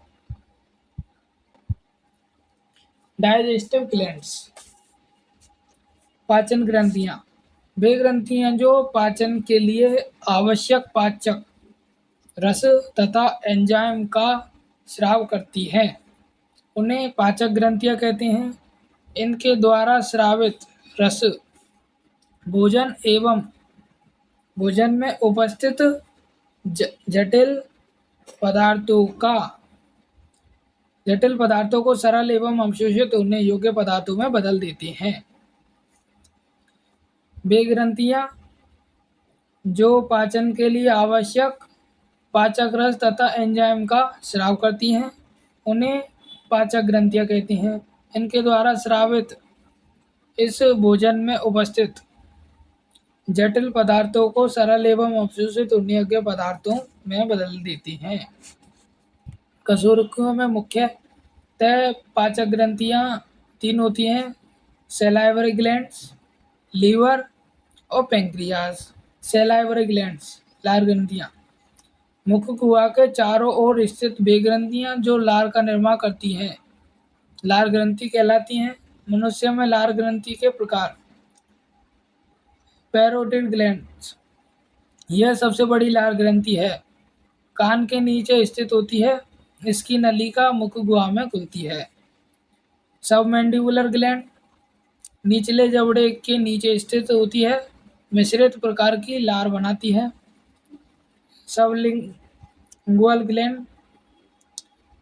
डाइजेस्टिव ग्लैंड्स, पाचन ग्रंथियां, वे ग्रंथियां जो पाचन के लिए आवश्यक पाचक रस तथा एंजाइम का स्राव करती हैं, उन्हें पाचक ग्रंथियां कहते हैं। इनके द्वारा स्रावित रस भोजन एवं भोजन में उपस्थित जटिल पदार्थों को सरल एवं अवशोषित होने योग्य पदार्थों में बदल देते हैं। वे ग्रंथियां जो पाचन के लिए आवश्यक पाचक रस तथा एंजाइम का स्राव करती हैं, उन्हें पाचक ग्रंथियां कहते हैं। इनके द्वारा स्रावित इस भोजन में उपस्थित जटिल पदार्थों को सरल एवं अवशोषित होने योग्य पदार्थों में बदल देती हैं। कशेरुकियों में मुख्यतः पाचक ग्रंथियां 3 होती हैं: सैलाइवरी ग्लैंड्स, लीवर और पैंक्रियाज। सैलाइवरी ग्लैंड्स लार ग्रंथियां, मुख गुहा के चारों ओर स्थित वे ग्रंथियां जो लार का निर्माण करती हैं, लार ग्रंथि कहलाती हैं। मनुष्य में लार ग्रंथि के प्रकार। पैरोटिड ग्लैंड्स, यह सबसे बड़ी लार ग्रंथि है, कान के नीचे स्थित होती है। इसकी नलिका मुख गुहा में खुलती है। सबमैंडिबुलर ग्लैंड, निचले जबड़े के नीचे स्थित होती है, मिश्रित प्रकार की लार बनाती है। सबलिंगुअल ग्लैंड,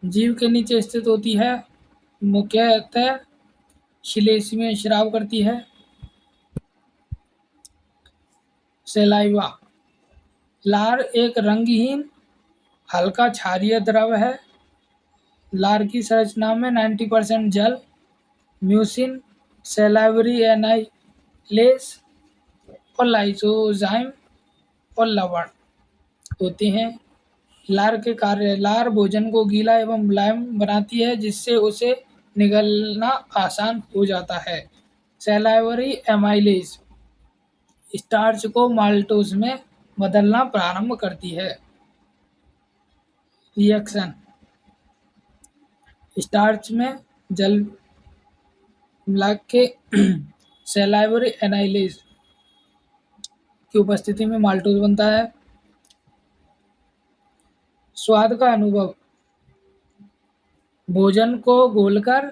जीभ के नीचे स्थित होती है, मुख्यतः श्लेष्म में स्राव करती है। सैलाइवा, लार एक रंगहीन हल्का क्षारीय द्रव है। लार की संरचना में 90% जल, म्यूसिन, सैलाइवरी एनाइलेज और लाइसोजाइम और लवण होते हैं। लार के कार्य, लार भोजन को गीला एवं मुलायम बनाती है, जिससे उसे निगलना आसान हो जाता है। सैलाइवरी एमाइलेज स्टार्च को माल्टोज में बदलना प्रारंभ करती है। रिएक्शन, स्टार्च में जल मिला के सैलाइवरी एनाइलेज की उपस्थिति में माल्टोज बनता है। स्वाद का अनुभव, भोजन को घोलकर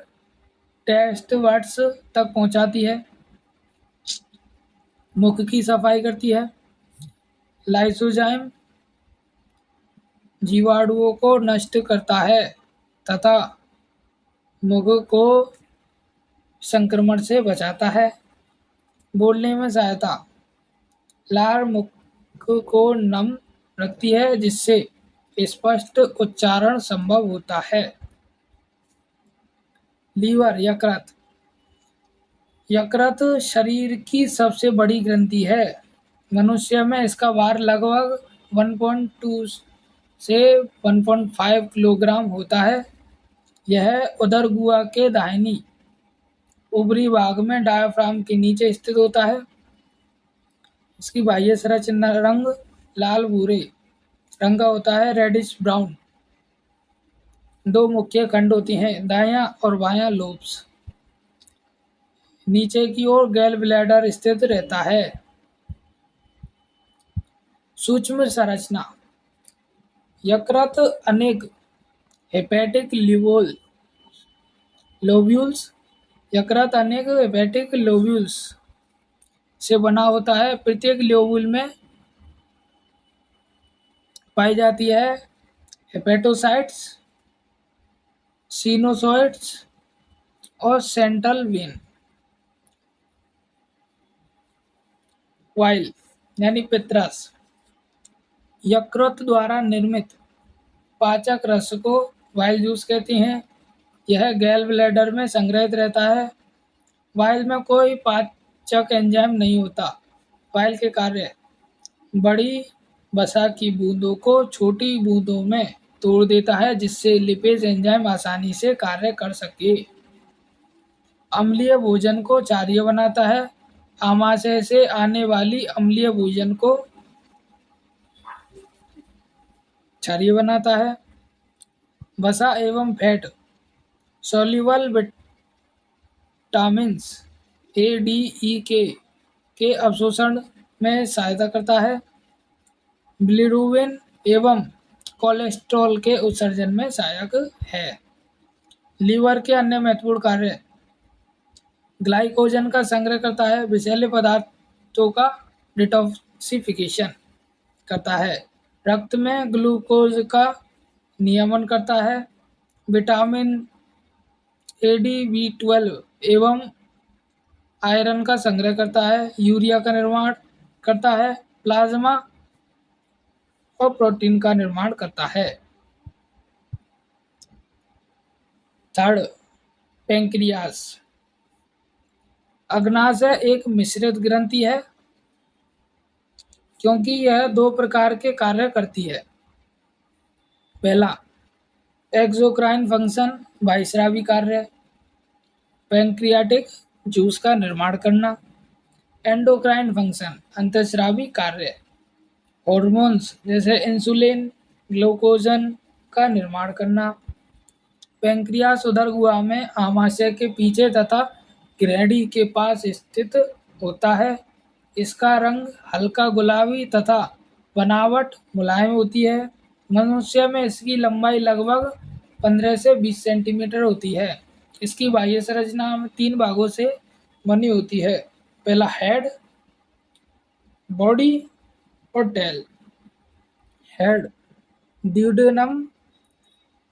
टेस्ट बड्स तक पहुंचाती है, मुख की सफाई करती है। लाइसोजाइम जीवाणुओं को नष्ट करता है तथा मुख को संक्रमण से बचाता है। बोलने में सहायता, लार मुख को नम रखती है, जिससे स्पष्ट उच्चारण संभव होता है। लीवर यकृत, यकृत शरीर की सबसे बड़ी ग्रंथि है। मनुष्य में इसका भार लगभग 1.2 से 1.5 किलोग्राम होता है। यह उदर गुहा के दाहिनी ऊपरी भाग में डायाफ्राम के नीचे स्थित होता है। इसकी बाह्य संरचना रंग लाल भूरे रंग का होता है, रेडिश ब्राउन। दो मुख्य खंड होती हैं, दायां और बायां लोब्स। नीचे की ओर गैल ब्लैडर स्थित रहता है। सूक्ष्म संरचना। यकृत अनेक हेपेटिक लोब्यूल्स यकृत अनेक हेपेटिक लोब्यूल्स से बना होता है। प्रत्येक लोब्यूल में पाई जाती है हेपेटोसाइट्स, सिनोसॉइड्स और सेंट्रल वेन। वाइल यानी पित्रस यकृत द्वारा निर्मित पाचक रस को वाइल जूस कहते हैं। यह गैल ब्लैडर में संग्रहित रहता है। वाइल में कोई पाचक एंजाइम नहीं होता। वाइल के कार्य: बड़ी वसा की बूंदों को छोटी बूंदों में तोड़ देता है, जिससे लिपेज एंजाइम आसानी से कार्य कर सके। अम्लीय भोजन को क्षारीय बनाता है। आमाशय से आने वाली अम्लीय भोजन को क्षारीय बनाता है। वसा एवं फैट सॉल्युबल विटामिन्स ए, डी, ई के अवशोषण में सहायता करता है। बिलिरुबिन एवं कोलेस्ट्रॉल के उत्सर्जन में सहायक है। लीवर के अन्य महत्वपूर्ण कार्य: ग्लाइकोजन का संग्रह करता है। विषैले पदार्थों का डिटॉक्सिफिकेशन करता है। रक्त में ग्लूकोज का नियमन करता है। विटामिन ए, डी, B12 एवं आयरन का संग्रह करता है। यूरिया का निर्माण करता है। प्लाज्मा और प्रोटीन का निर्माण करता है। Third, pancreas. अग्नाशय एक मिश्रित ग्रंथि है क्योंकि यह दो प्रकार के कार्य करती है। पहला, एक्सोक्राइन फंक्शन बहिस्रावी कार्य, पैंक्रियाटिक जूस का निर्माण करना। एंडोक्राइन फंक्शन अंतःस्रावी कार्य, हार्मोन्स जैसे इंसुलिन, ग्लूकोजन का निर्माण करना। पैंक्रियास उदर गुहा में आमाशय के पीछे तथा ग्रहणी के पास स्थित होता है। इसका रंग हल्का गुलाबी तथा बनावट मुलायम होती है। मनुष्य में इसकी लंबाई लगभग 15 से 20 सेंटीमीटर होती है। इसकी बाह्य संरचना में 3 भागों से बनी होती है। पहला, हेड, बॉडी और टेल। हेड ड्यूडेनम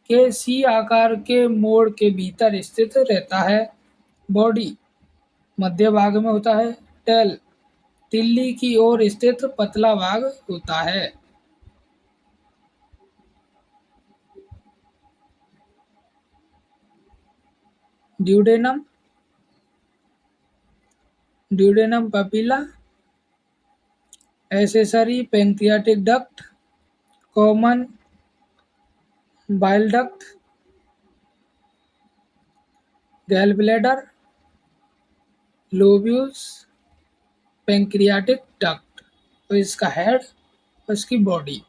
के सी आकार के मोड़ के भीतर स्थित रहता है। बॉडी मध्य भाग में होता है। टेल तिल्ली की ओर स्थित पतला भाग होता है। Duodenum, duodenum papilla, accessory pancreatic duct, common bile duct, gall bladder, lobules, pancreatic duct. तो इसका हेड और इसकी बॉडी।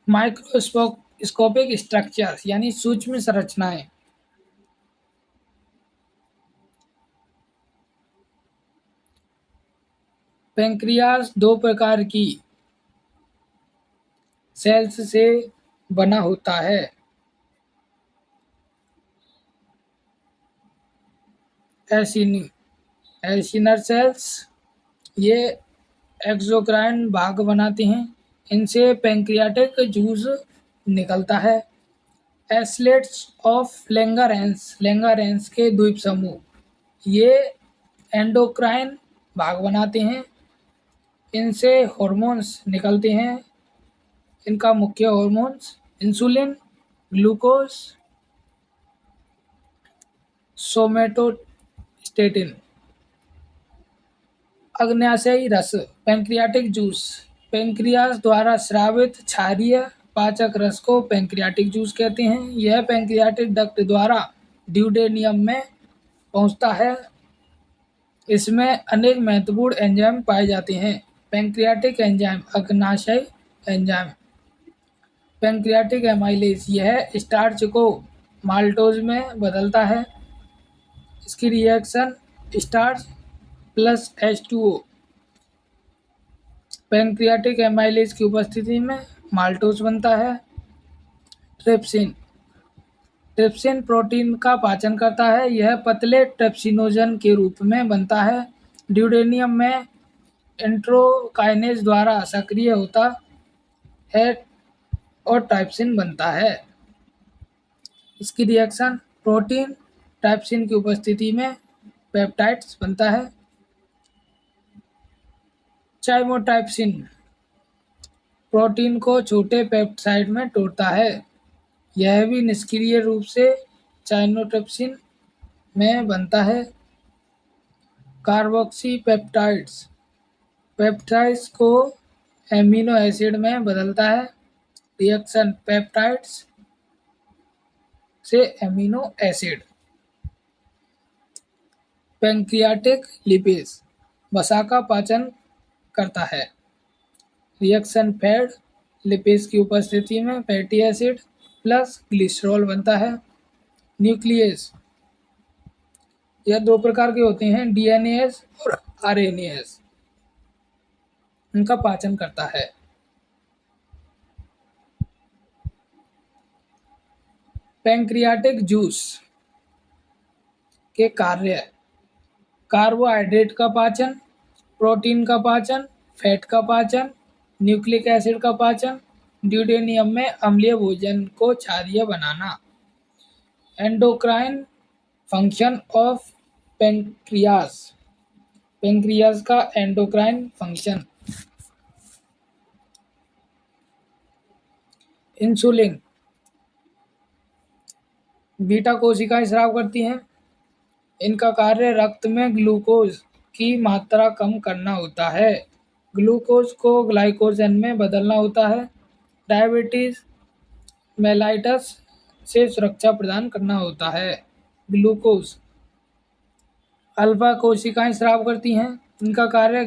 माइक्रोस्कोपिक स्ट्रक्चर्स यानी सूक्ष्म संरचनाएं। पैंक्रियास 2 प्रकार की सेल्स से बना होता है। एसिनर सेल्स ये एक्सोक्राइन भाग बनाते हैं। इनसे पैंक्रियाटिक जूस निकलता है। एस्लेट्स ऑफ लैंगारेंस के द्वीप समूह ये एंडोक्राइन भाग बनाते हैं। इनसे हार्मोन्स निकलते हैं। इनका मुख्य हार्मोन्स इंसुलिन, ग्लूकोज, सोमेटोस्टेटिन। अग्न्याशयी रस पैंक्रियाटिक जूस पैंक्रियास द्वारा स्रावित क्षारीय पाचक रस को पैंक्रियाटिक जूस कहते हैं। यह पैंक्रियाटिक डक्ट द्वारा ड्यूडेनियम में पहुंचता है। इसमें अनेक महत्वपूर्ण एंजाइम पाए जाते हैं। पैंक्रियाटिक एंजाइम अग्नाशय एंजाइम। पैंक्रियाटिक एमाइलेज यह स्टार्च को माल्टोज में बदलता है। इसकी reaction starch plus H2O। Pancreatic amylase की उपस्थिति में माल्टोज बनता है। ट्रिप्सिन ट्रिप्सिन प्रोटीन का पाचन करता है। यह पतले ट्रिप्सिनोजन के रूप में बनता है। ड्यूडेनियम में एंट्रोकाइनेज द्वारा सक्रिय होता है और ट्राइप्सिन बनता है। इसकी रिएक्शन प्रोटीन ट्राइप्सिन की उपस्थिति में पेप्टाइड्स बनता है। चाइमोट्राइप्सिन प्रोटीन को छोटे पेप्टाइड में तोड़ता है। यह भी निष्क्रिय रूप से चाइमोट्राइप्सिन में बनता है। कार्बोक्सी पेप्टाइड्स पेप्टाइड्स को एमिनो एसिड में बदलता है। रिएक्शन पेप्टाइड्स से एमिनो एसिड। पैंक्रियाटिक लिपेज वसा का पाचन करता है। रिएक्शन फैट लिपेज की उपस्थिति में फैटी एसिड प्लस ग्लिसरॉल बनता है। न्यूक्लियस यह दो प्रकार के होते हैं, डीएनएस और आरएनएस। इनका पाचन करता है। पैंक्रियाटिक जूस के कार्य कार्बोहाइड्रेट का पाचन, प्रोटीन का पाचन, फैट का पाचन, न्यूक्लिक एसिड का पाचन, ड्यूडेनियम में अम्लीय भोजन को क्षारीय बनाना। Endocrine function of pancreas pancreas का एंडोक्राइन फंक्शन। इंसुलिन बीटा कोशिकाएं स्राव करती हैं। इनका कार्य रक्त में ग्लूकोज की मात्रा कम करना होता है। ग्लूकोज को ग्लाइकोजन में बदलना होता है। डायबिटीज मेलाइटस से सुरक्षा प्रदान करना होता है। ग्लूकोज अल्फा कोशिकाएं स्राव करती हैं। इनका कार्य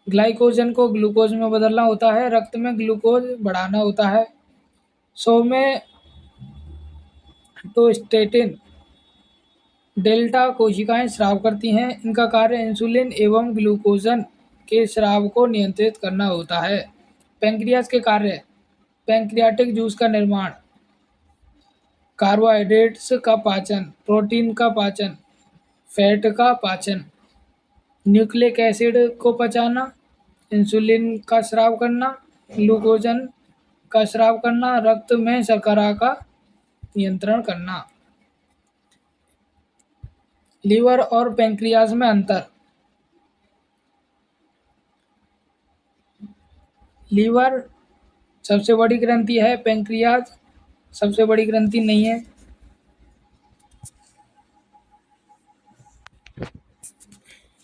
ग्लाइकोजन को ग्लूकोज में बदलना होता है। रक्त में ग्लूकोज बढ़ाना होता है। सोमेटोस्टेटिन डेल्टा कोशिकाएं स्राव करती हैं। इनका कार्य इंसुलिन एवं ग्लूकोजन के स्राव को नियंत्रित करना होता है। पैंक्रियास के कार्य पैंक्रियाटिक जूस का निर्माण, कार्बोहाइड्रेट्स का पाचन, प्रोटीन का पाचन, फैट का पाचन, न्यूक्लिक एसिड को पचाना, इंसुलिन का स्राव करना, ग्लूकोजन का स्राव करना, रक्त में शर्करा का नियंत्रण करना। लीवर और पैंक्रियास में अंतर। लीवर सबसे बड़ी ग्रंथि है, पैंक्रियास सबसे बड़ी ग्रंथि नहीं है।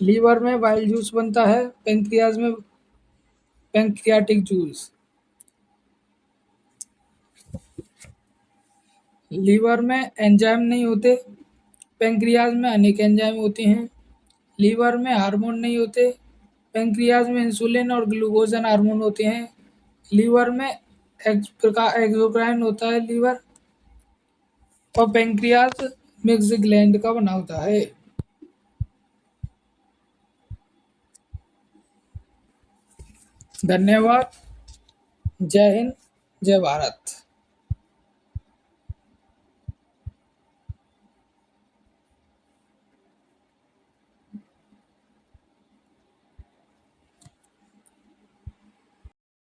लीवर में बाइल जूस बनता है, पैंक्रियास में पैंक्रियाटिक जूस। लीवर में एंजाइम नहीं होते, पैंक्रियास में अनेक एंजाइम होते हैं। लीवर में हार्मोन नहीं होते, पैंक्रियास में इंसुलिन और ग्लूकोजन हार्मोन होते हैं। लीवर में एक्सोक्राइन होता है लीवर, और पैंक्रियास मिक्स ग्लैंड का बना होता है। धन्यवाद। जय हिंद, जय भारत।